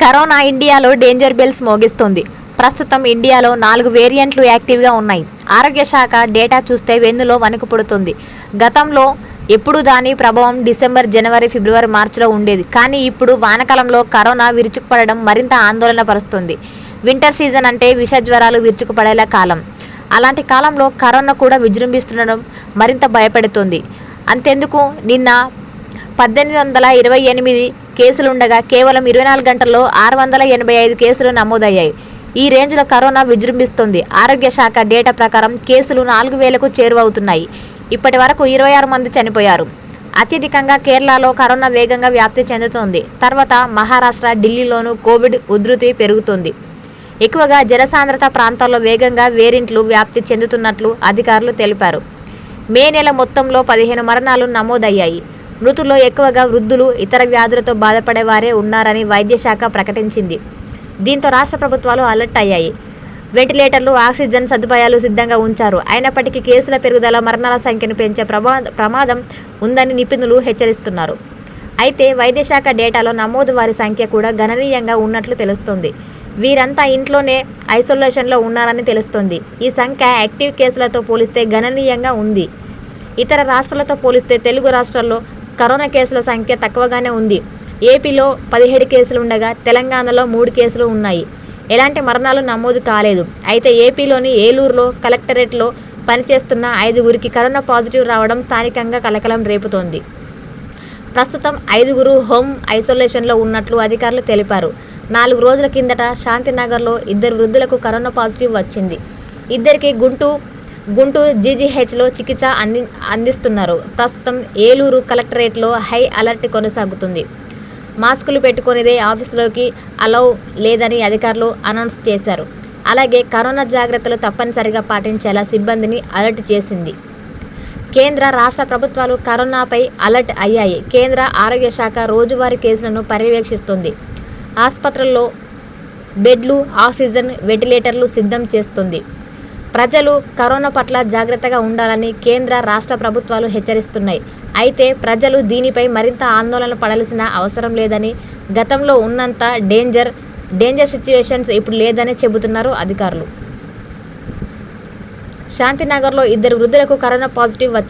Corona ఇండియాలో danger bells మోగిస్తోంది. ప్రస్తుతం ఇండియాలో 4 వేరియంట్లు యాక్టివ్గా ఉన్నాయి. ఆరోగ్య శాఖ డేటా చూస్తే వెన్నులో వణుకు పుడుతుంది. గతంలో ఎప్పుడు దాని ప్రభావం డిసెంబర్, జనవరి, ఫిబ్రవరి, మార్చిలో ఉండేది. కానీ ఇప్పుడు వానాకాలంలో కరోనా విరుచుకుపడడం మరింత ఆందోళన పరుస్తుంది. వింటర్ సీజన్ అంటే విష జ్వరాలు విరుచుకుపడేలా కాలం. అలాంటి కాలంలో కరోనా కూడా విజృంభిస్తుండడం మరింత భయపెడుతుంది. అంతెందుకు నిన్న 1828 కేసులుండగా కేవలం 24 గంటల్లో 685 కేసులు నమోదయ్యాయి. ఈ రేంజ్లో కరోనా విజృంభిస్తోంది. ఆరోగ్య శాఖ డేటా ప్రకారం కేసులు 4000కు చేరువవుతున్నాయి. ఇప్పటి వరకు 26 మంది చనిపోయారు. అత్యధికంగా కేరళలో కరోనా వేగంగా వ్యాప్తి చెందుతోంది. తర్వాత మహారాష్ట్ర, ఢిల్లీలోనూ కోవిడ్ ఉధృతి పెరుగుతోంది. ఎక్కువగా జనసాంద్రత ప్రాంతాల్లో వేగంగా వేరియంట్లు వ్యాప్తి చెందుతున్నట్లు అధికారులు తెలిపారు. మే నెల మొత్తంలో 15 మరణాలు నమోదయ్యాయి. మృతుల్లో ఎక్కువగా వృద్ధులు, ఇతర వ్యాధులతో బాధపడేవారే ఉన్నారని వైద్య శాఖ ప్రకటించింది. దీంతో రాష్ట్ర ప్రభుత్వాలు అలర్ట్ అయ్యాయి. వెంటిలేటర్లు, ఆక్సిజన్ సదుపాయాలు సిద్ధంగా ఉంచారు. అయినప్పటికీ కేసుల పెరుగుదల మరణాల సంఖ్యను పెంచే ప్రమాదం ఉందని నిపుణులు హెచ్చరిస్తున్నారు. అయితే వైద్య శాఖ డేటాలో నమోదు వారి సంఖ్య కూడా గణనీయంగా ఉన్నట్లు తెలుస్తోంది. వీరంతా ఇంట్లోనే ఐసోలేషన్లో ఉన్నారని తెలుస్తోంది. ఈ సంఖ్య యాక్టివ్ కేసులతో పోలిస్తే గణనీయంగా ఉంది. ఇతర రాష్ట్రాలతో పోలిస్తే తెలుగు రాష్ట్రాల్లో కరోనా కేసుల సంఖ్య తక్కువగానే ఉంది. ఏపీలో 17 కేసులు ఉండగా తెలంగాణలో 3 కేసులు ఉన్నాయి. ఎలాంటి మరణాలు నమోదు కాలేదు. అయితే ఏపీలోని ఏలూరులో కలెక్టరేట్లో పనిచేస్తున్న 5గురికి కరోనా పాజిటివ్ రావడం స్థానికంగా కలకలం రేపుతోంది. ప్రస్తుతం 5గురు హోమ్ ఐసోలేషన్లో ఉన్నట్లు అధికారులు తెలిపారు. 4 రోజుల కిందట శాంతినగర్లో 2 వృద్ధులకు కరోనా పాజిటివ్ వచ్చింది. ఇద్దరికి గుంటూరు జీజీహెచ్లో చికిత్స అందిస్తున్నారు. ప్రస్తుతం ఏలూరు కలెక్టరేట్లో హై అలర్ట్ కొనసాగుతుంది. మాస్కులు పెట్టుకునేదే ఆఫీసులోకి అలౌ లేదని అధికారులు అనౌన్స్ చేశారు. అలాగే కరోనా జాగ్రత్తలు తప్పనిసరిగా పాటించేలా సిబ్బందిని అలర్ట్ చేసింది. కేంద్ర, రాష్ట్ర ప్రభుత్వాలు కరోనాపై అలర్ట్ అయ్యాయి. కేంద్ర ఆరోగ్య శాఖ రోజువారీ కేసులను పర్యవేక్షిస్తుంది. ఆసుపత్రుల్లో బెడ్లు, ఆక్సిజన్, వెంటిలేటర్లు సిద్ధం చేస్తుంది. ప్రజలు కరోనా పట్ల జాగ్రత్తగా ఉండాలని కేంద్ర, రాష్ట్ర ప్రభుత్వాలు హెచ్చరిస్తున్నాయి. అయితే ప్రజలు దీనిపై మరింత ఆందోళన పడాల్సిన అవసరం లేదని, గతంలో ఉన్నంత డేంజర్ సిచ్యువేషన్స్ ఇప్పుడు లేదని చెబుతున్నారు అధికారులు. శాంతినగర్లో 2 వృద్ధులకు కరోనా పాజిటివ్ వచ్చింది.